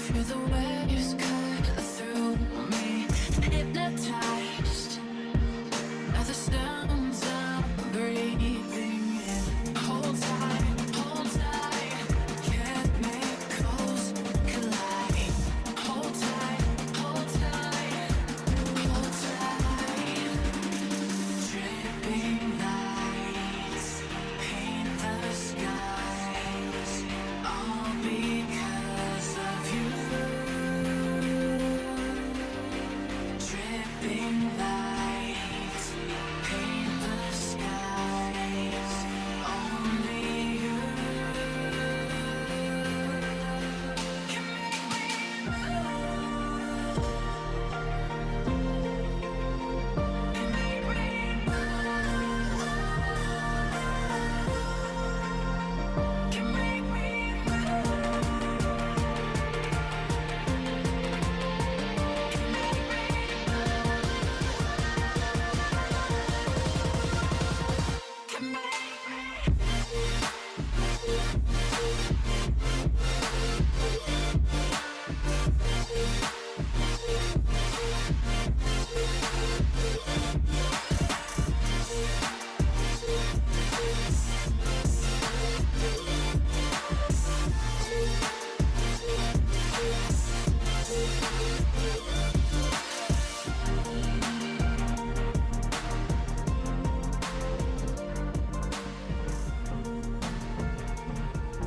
Feel the waves cut through me, hypnotized by the sounds I'm breathing in. Hold tight, chemicals collide. Hold tight, hold tight, hold tight. Dripping lights paint the skies, all because of you. Dripping lights paint the skies, only you can make me move, can make me move, can make me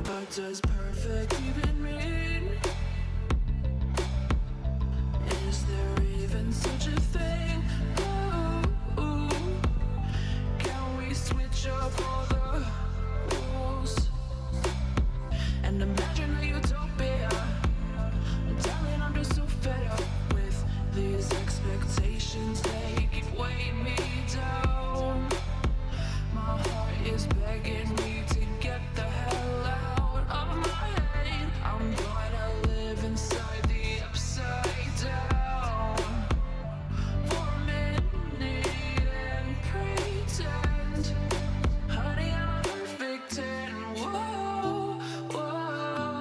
what does perfect even mean? Is there even such a thing? Ooh, can we switch up all the rules and imagine a utopia? Darling, I'm just so fed up with these expectations. They keep weighing me down. My heart is begging me to get the hell out of my head. I'm gonna live inside the upside down for a minute and pretend, honey, I'm a perfect 10. Whoa, whoa.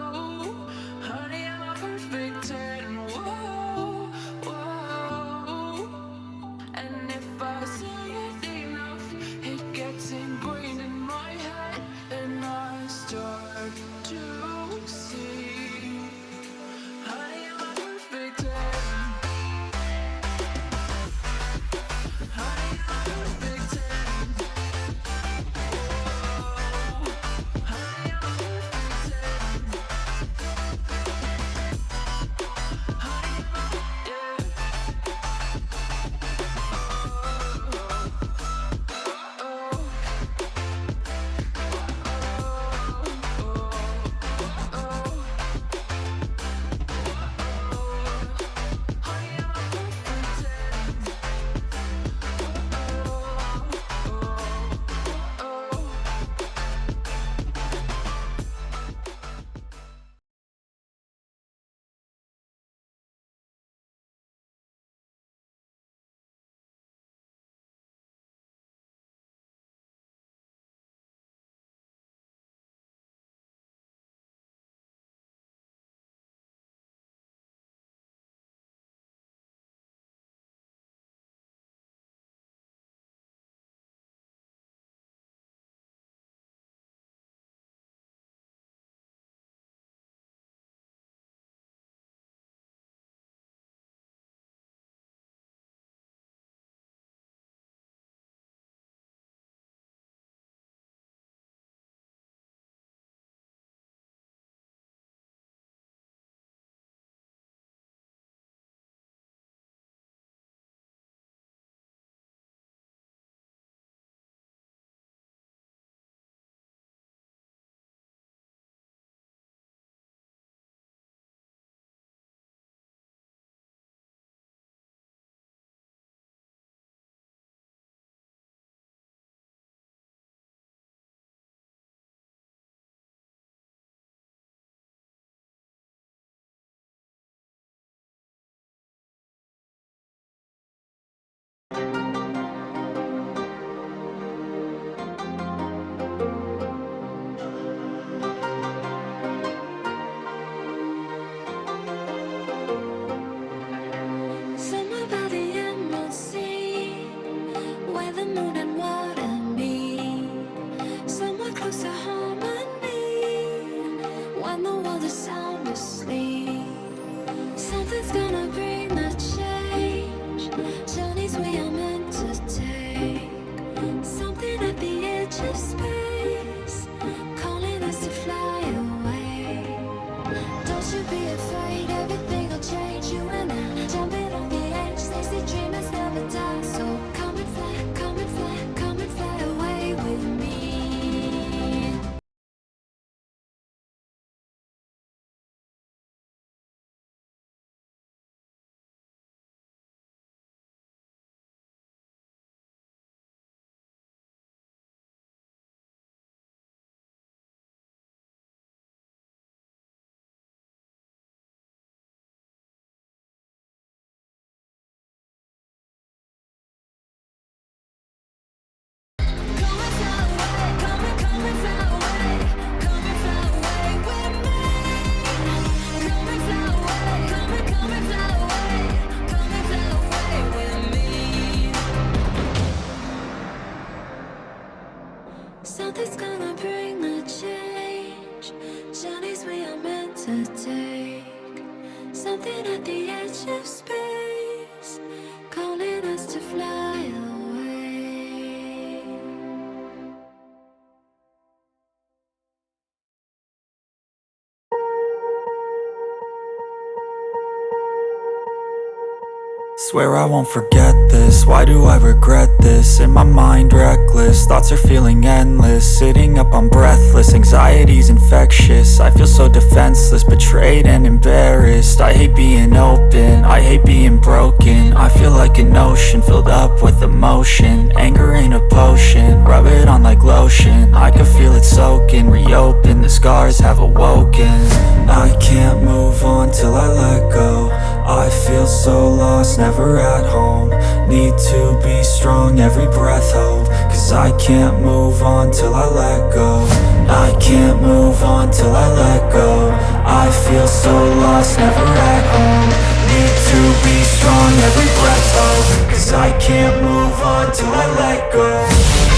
sound asleep. Something's gonna bring the change. Journeys we are meant to take. Something at the edge of space, calling us to fly away. Don't you be afraid, everything will change. You and I, jumping on the edge. They say dreamers never die. So come and fly, come and fly, come and fly away with me. Something's gonna bring the change. Journeys we are meant to take. Something at the edge of space, calling us to fly away. Swear I won't forget this, why do I regret this? In my mind reckless, thoughts are feeling endless. Sitting up, I'm breathless, anxiety's infectious. I feel so defenseless, betrayed and embarrassed. I hate being open, I hate being broken. I feel like an ocean, filled up with emotion. Anger ain't a potion, rub it on like lotion. I can feel it soaking, reopen, the scars have awoken. I can't move on till I let go. I feel so lost, never at home. Need to be strong, every breath hold. Cause I can't move on till I let go. I can't move on till I let go. I feel so lost, never at home. Need to be strong, every breath hold. Cause I can't move on till I let go.